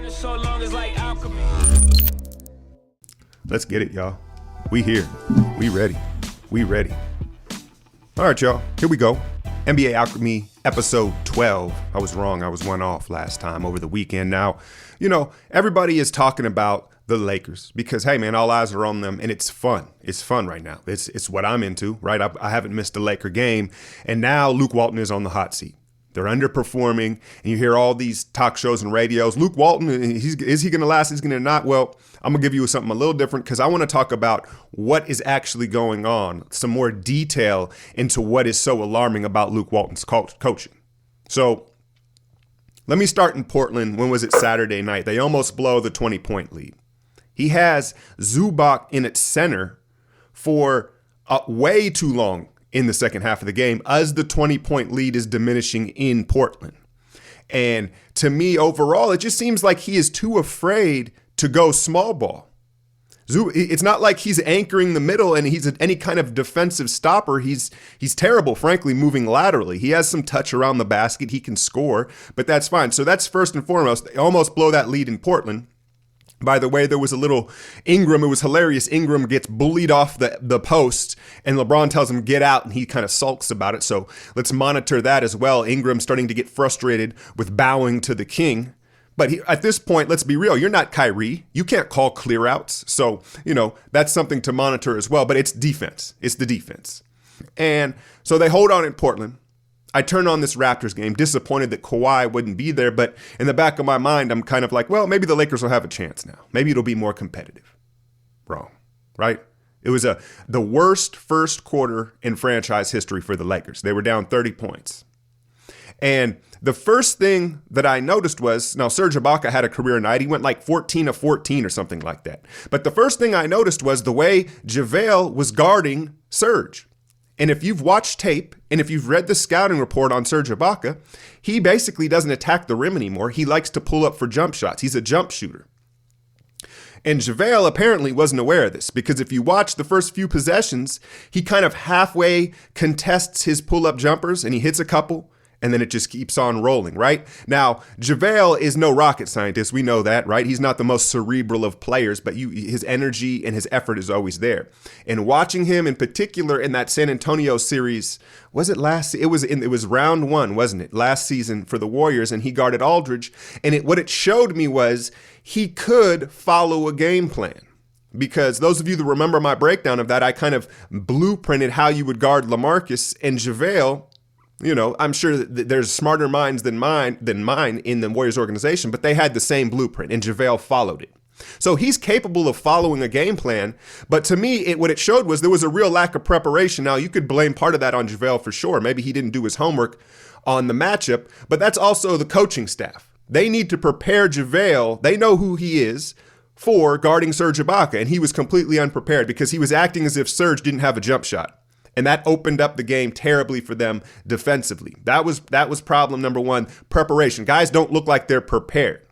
So long as like Alchemy. Let's get it, y'all. We here. We ready. We ready. All right, y'all. Here we go. NBA Alchemy episode 12. I was wrong. I was one off last time over the weekend. Now, everybody is talking about the Lakers because, hey, man, all eyes are on them and it's fun. It's fun right now. It's what I'm into, right? I haven't missed a Laker game. And now Luke Walton is on the hot seat. They're underperforming, and you hear all these talk shows and radios. Luke Walton, is he going to last? Is he going to not? Well, I'm going to give you something a little different because I want to talk about what is actually going on, some more detail into what is so alarming about Luke Walton's coaching. So let me start in Portland. When was it? Saturday night. They almost blow the 20-point lead. He has Zubac in its center for way too long in the second half of the game as the 20-point lead is diminishing in Portland. And to me, overall, it just seems like he is too afraid to go small ball. It's not like he's anchoring the middle and he's any kind of defensive stopper. He's terrible, frankly, moving laterally. He has some touch around the basket. He can score, but that's fine. So that's first and foremost. They almost blow that lead in Portland. By the way, there was a little Ingram. It was hilarious. Ingram gets bullied off the post and LeBron tells him get out and he kind of sulks about it. So let's monitor that as well. Ingram starting to get frustrated with bowing to the king. But at this point, let's be real. You're not Kyrie. You can't call clear outs. So, that's something to monitor as well. But it's defense. It's the defense. And so they hold on in Portland. I turn on this Raptors game, disappointed that Kawhi wouldn't be there. But in the back of my mind, I'm kind of like, well, maybe the Lakers will have a chance now. Maybe it'll be more competitive. Wrong, right? It was the worst first quarter in franchise history for the Lakers. They were down 30 points. And the first thing that I noticed was, now Serge Ibaka had a career night. He went like 14 of 14 or something like that. But the first thing I noticed was the way JaVale was guarding Serge. And if you've watched tape and if you've read the scouting report on Serge Ibaka, he basically doesn't attack the rim anymore. He likes to pull up for jump shots. He's a jump shooter. And JaVale apparently wasn't aware of this because if you watch the first few possessions, he kind of halfway contests his pull-up jumpers and he hits a couple. And then it just keeps on rolling, right? Now, JaVale is no rocket scientist. We know that, right? He's not the most cerebral of players, but his energy and his effort is always there. And watching him in particular in that San Antonio series, was it last? It was round one, wasn't it? Last season for the Warriors, and he guarded Aldridge. And what it showed me was he could follow a game plan. Because those of you that remember my breakdown of that, I kind of blueprinted how you would guard LaMarcus and JaVale. I'm sure that there's smarter minds than mine in the Warriors organization, but they had the same blueprint and JaVale followed it. So he's capable of following a game plan. But to me, what it showed was there was a real lack of preparation. Now, you could blame part of that on JaVale for sure. Maybe he didn't do his homework on the matchup, but that's also the coaching staff. They need to prepare JaVale. They know who he is for guarding Serge Ibaka, and he was completely unprepared because he was acting as if Serge didn't have a jump shot. And that opened up the game terribly for them defensively. That was problem number one, preparation. Guys don't look like they're prepared.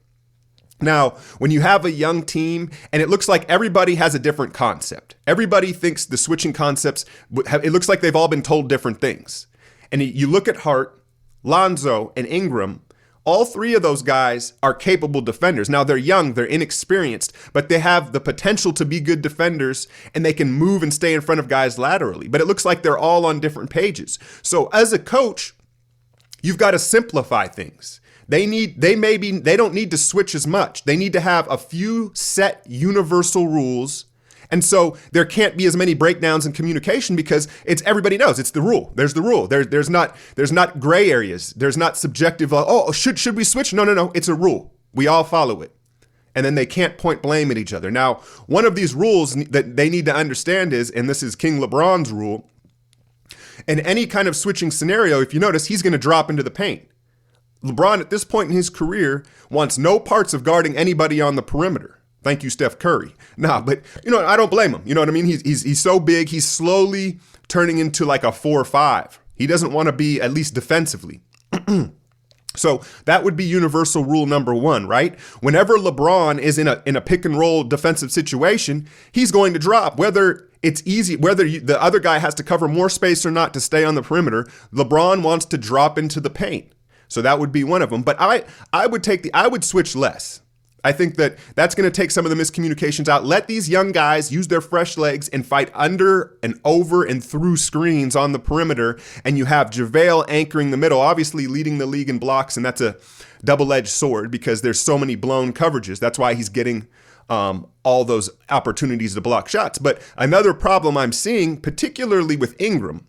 Now, when you have a young team and it looks like everybody has a different concept, everybody thinks the switching concepts, it looks like they've all been told different things. And you look at Hart, Lonzo, and Ingram, all three of those guys are capable defenders. Now, they're young, they're inexperienced, but they have the potential to be good defenders and they can move and stay in front of guys laterally. But it looks like they're all on different pages. So as a coach, you've got to simplify things. They don't need to switch as much. They need to have a few set universal rules. And so there can't be as many breakdowns in communication because everybody knows it's the rule. There's the rule. There's not gray areas. There's not subjective. Should we switch? No. It's a rule. We all follow it. And then they can't point blame at each other. Now, one of these rules that they need to understand is, and this is King LeBron's rule, in any kind of switching scenario, if you notice, he's going to drop into the paint. LeBron at this point in his career wants no parts of guarding anybody on the perimeter. Thank you, Steph Curry. Nah, but, I don't blame him. You know what I mean? He's so big. He's slowly turning into like a 4-5. He doesn't want to be, at least defensively. So that would be universal rule number one, right? Whenever LeBron is in a pick and roll defensive situation, he's going to drop, whether it's easy, whether the other guy has to cover more space or not to stay on the perimeter. LeBron wants to drop into the paint. So that would be one of them. But I would switch less. I think that's going to take some of the miscommunications out. Let these young guys use their fresh legs and fight under and over and through screens on the perimeter. And you have JaVale anchoring the middle, obviously leading the league in blocks. And that's a double-edged sword because there's so many blown coverages. That's why he's getting all those opportunities to block shots. But another problem I'm seeing, particularly with Ingram.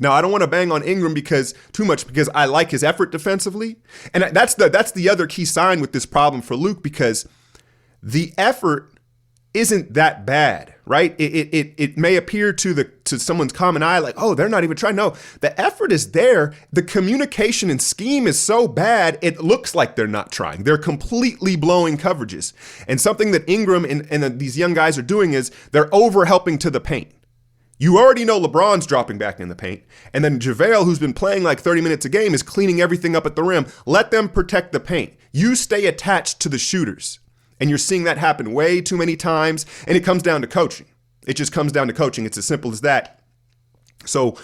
Now, I don't want to bang on Ingram because I like his effort defensively. And that's the other key sign with this problem for Luke, because the effort isn't that bad, right? It may appear to someone's common eye like, oh, they're not even trying. No, the effort is there. The communication and scheme is so bad, it looks like they're not trying. They're completely blowing coverages. And something that Ingram and these young guys are doing is they're over helping to the paint. You already know LeBron's dropping back in the paint. And then JaVale, who's been playing like 30 minutes a game, is cleaning everything up at the rim. Let them protect the paint. You stay attached to the shooters. And you're seeing that happen way too many times. And it comes down to coaching. It just comes down to coaching. It's as simple as that. So,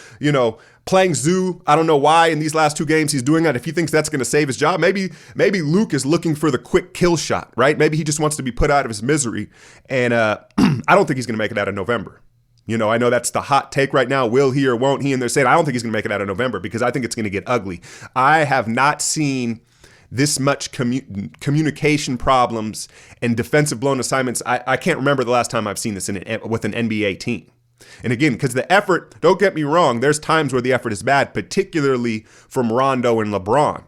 playing Zoo, I don't know why in these last two games he's doing that. If he thinks that's going to save his job, maybe Luke is looking for the quick kill shot, right? Maybe he just wants to be put out of his misery. And I don't think he's going to make it out of November. I know that's the hot take right now. Will he or won't he? And they're saying, I don't think he's going to make it out of November because I think it's going to get ugly. I have not seen this much communication problems and defensive blown assignments. I can't remember the last time I've seen this with an NBA team. And again, because the effort, don't get me wrong, there's times where the effort is bad, particularly from Rondo and LeBron.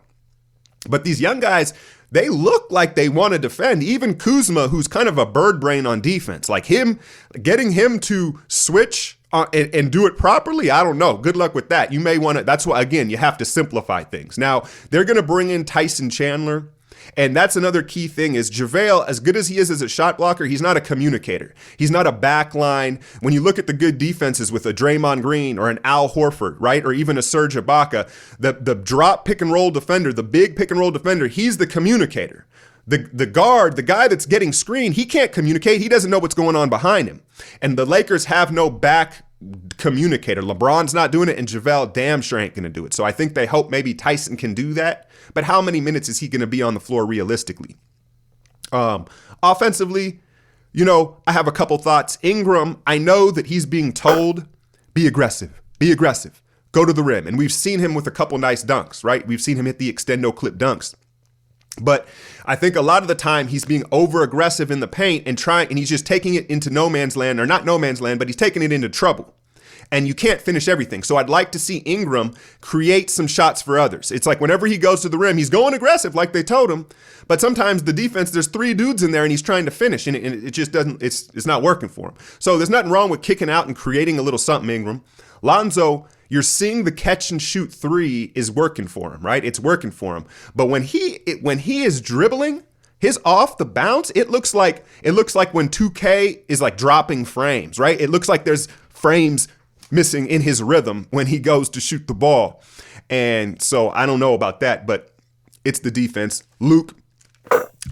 But these young guys, they look like they want to defend. Even Kuzma, who's kind of a bird brain on defense, like getting him to switch and do it properly, I don't know. Good luck with that. You may want to, that's why, again, you have to simplify things. Now, they're going to bring in Tyson Chandler. And that's another key thing is JaVale, as good as he is as a shot blocker, he's not a communicator. He's not a backline. When you look at the good defenses with a Draymond Green or an Al Horford, right, or even a Serge Ibaka, the drop pick and roll defender, the big pick and roll defender, he's the communicator. The guard, the guy that's getting screened, he can't communicate. He doesn't know what's going on behind him. And the Lakers have no back communicator. LeBron's not doing it, and JaVale damn sure ain't going to do it. So I think they hope maybe Tyson can do that. But how many minutes is he going to be on the floor realistically? Offensively, I have a couple thoughts. Ingram, I know that he's being told, be aggressive, go to the rim. And we've seen him with a couple nice dunks, right? We've seen him hit the extendo clip dunks. But I think a lot of the time he's being over aggressive in the paint and he's just taking it into no man's land, or not no man's land, but he's taking it into trouble. And you can't finish everything. So I'd like to see Ingram create some shots for others. It's like whenever he goes to the rim, he's going aggressive like they told him. But sometimes the defense, there's three dudes in there and he's trying to finish and it just doesn't, it's not working for him. So there's nothing wrong with kicking out and creating a little something, Ingram. Lonzo, you're seeing the catch and shoot three is working for him, right? It's working for him. But when he is dribbling, his off the bounce, it looks like when 2K is like dropping frames, right? It looks like there's frames missing in his rhythm when he goes to shoot the ball. And so I don't know about that, but it's the defense. Luke,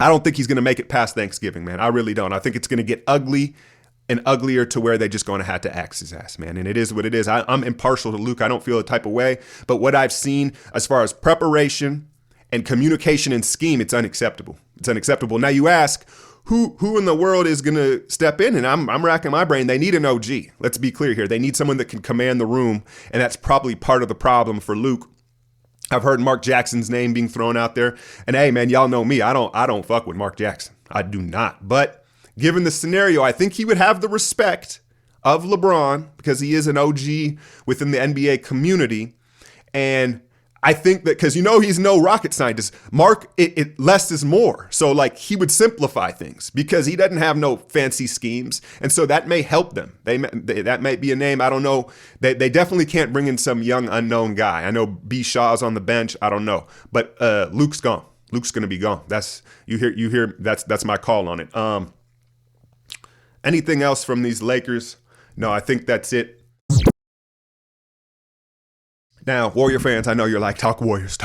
I don't think he's going to make it past Thanksgiving, man. I really don't. I think it's going to get ugly and uglier to where they're just going to have to axe his ass, man. And it is what it is. I'm impartial to Luke. I don't feel a type of way. But what I've seen as far as preparation and communication and scheme, it's unacceptable. It's unacceptable. Now you ask, who in the world is going to step in? And I'm racking my brain. They need an OG. Let's be clear here. They need someone that can command the room, and that's probably part of the problem for Luke. I've heard Mark Jackson's name being thrown out there. And hey, man, y'all know me. I don't fuck with Mark Jackson. I do not. But given the scenario, I think he would have the respect of LeBron because he is an OG within the NBA community. And I think that because he's no rocket scientist. Mark, it less is more. So like he would simplify things because he doesn't have no fancy schemes. And so that may help them. That might be a name. I don't know. They definitely can't bring in some young unknown guy. I know B. Shaw's on the bench. I don't know. But Luke's gone. Luke's going to be gone. That's my call on it. Anything else from these Lakers? No, I think that's it. Now, Warrior fans, I know you're like, talk Warriors.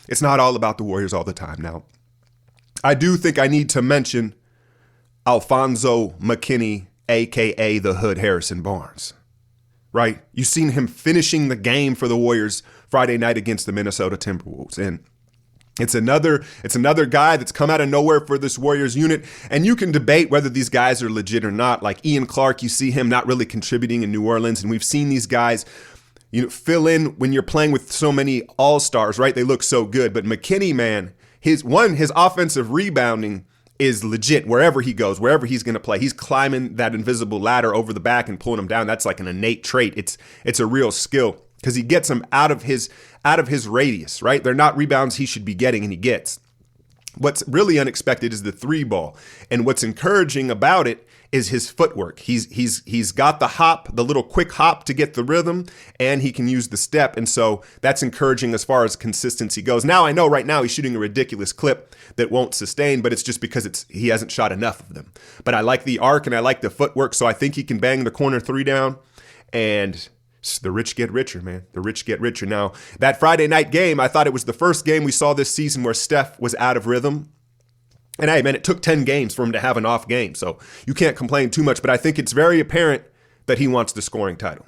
It's not all about the Warriors all the time. Now, I do think I need to mention Alfonzo Mckinnie a.k.a. the Hood Harrison Barnes, right? You've seen him finishing the game for the Warriors Friday night against the Minnesota Timberwolves. And it's another guy that's come out of nowhere for this Warriors unit. And you can debate whether these guys are legit or not. Like Ian Clark, you see him not really contributing in New Orleans. And we've seen these guys, fill in when you're playing with so many all-stars, right? They look so good. But McKinney, man, his offensive rebounding is legit wherever he goes, wherever he's going to play. He's climbing that invisible ladder over the back and pulling them down. That's like an innate trait. It's a real skill because he gets them out of his radius, right? They're not rebounds he should be getting, and he gets. What's really unexpected is the three ball. And what's encouraging about it is his footwork. He's got the hop, the little quick hop to get the rhythm, and he can use the step. And so that's encouraging as far as consistency goes. Now, I know right now he's shooting a ridiculous clip that won't sustain, but it's just because he hasn't shot enough of them. But I like the arc and I like the footwork, so I think he can bang the corner three down. And the rich get richer, man. The rich get richer. Now, that Friday night game, I thought it was the first game we saw this season where Steph was out of rhythm. And hey, man, it took 10 games for him to have an off game, so you can't complain too much. But I think it's very apparent that he wants the scoring title.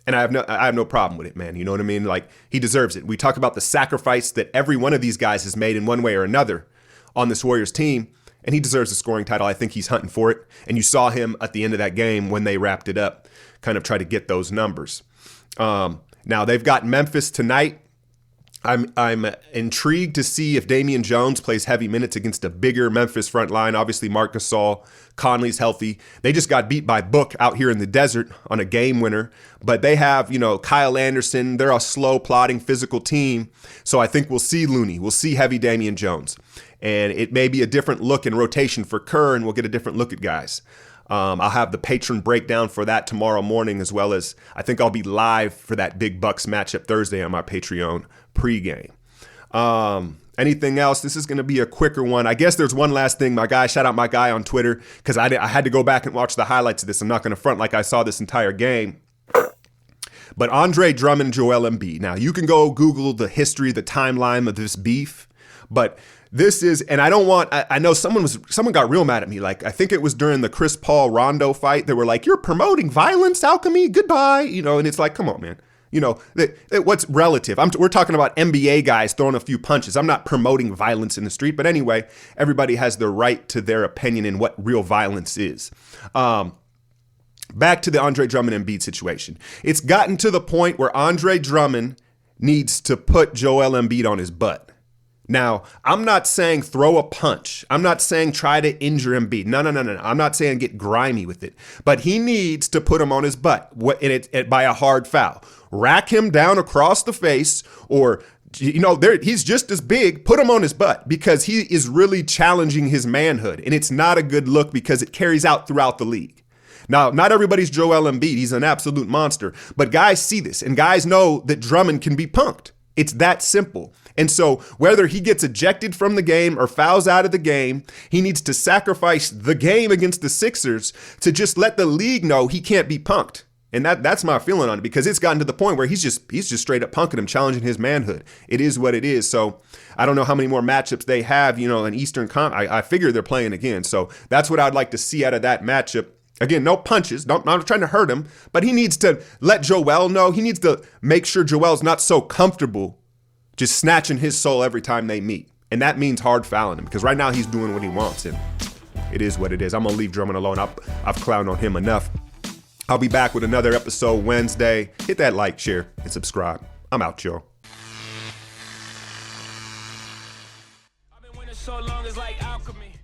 And I have no problem with it, man. You know what I mean? Like, he deserves it. We talk about the sacrifice that every one of these guys has made in one way or another on this Warriors team, and he deserves the scoring title. I think he's hunting for it. And you saw him at the end of that game when they wrapped it up, kind of try to get those numbers. Now, they've got Memphis tonight. I'm intrigued to see if Damian Jones plays heavy minutes against a bigger Memphis front line. Obviously, Marc Gasol, Conley's healthy. They just got beat by Book out here in the desert on a game winner. But they have, Kyle Anderson. They're a slow, plodding, physical team. So I think we'll see Looney. We'll see heavy Damian Jones. And it may be a different look in rotation for Kerr, and we'll get a different look at guys. I'll have the patron breakdown for that tomorrow morning, as well as I think I'll be live for that big Bucks matchup Thursday on my Patreon pregame. Anything else? This is going to be a quicker one. I guess there's one last thing. Shout out my guy on Twitter, because I had to go back and watch the highlights of this. I'm not going to front like I saw this entire game. But Andre Drummond, Joel Embiid. Now, you can go Google the history, the timeline of this beef, but this is, and I know someone got real mad at me. Like, I think it was during the Chris Paul Rondo fight. They were like, "You're promoting violence, Alchemy. Goodbye." And it's like, come on, man. What's relative? We're talking about NBA guys throwing a few punches. I'm not promoting violence in the street. But anyway, everybody has the right to their opinion in what real violence is. Back to the Andre Drummond Embiid situation. It's gotten to the point where Andre Drummond needs to put Joel Embiid on his butt. Now, I'm not saying throw a punch. I'm not saying try to injure Embiid. No. I'm not saying get grimy with it. But he needs to put him on his butt by a hard foul. Rack him down across the face, or, he's just as big. Put him on his butt, because he is really challenging his manhood. And it's not a good look, because it carries out throughout the league. Now, not everybody's Joel Embiid. He's an absolute monster. But guys see this, and guys know that Drummond can be punked. It's that simple. And so whether he gets ejected from the game or fouls out of the game, he needs to sacrifice the game against the Sixers to just let the league know he can't be punked. And that's my feeling on it, because it's gotten to the point where he's just straight up punking him, challenging his manhood. It is what it is. So I don't know how many more matchups they have, in Eastern I figure they're playing again. So that's what I'd like to see out of that matchup. Again, no punches, not trying to hurt him, but he needs to let Joel know. He needs to make sure Joel's not so comfortable just snatching his soul every time they meet. And that means hard fouling him, because right now he's doing what he wants, and it is what it is. I'm going to leave Drummond alone. I've clowned on him enough. I'll be back with another episode Wednesday. Hit that like, share, and subscribe. I'm out, y'all. I've been winning so long, it's like alchemy.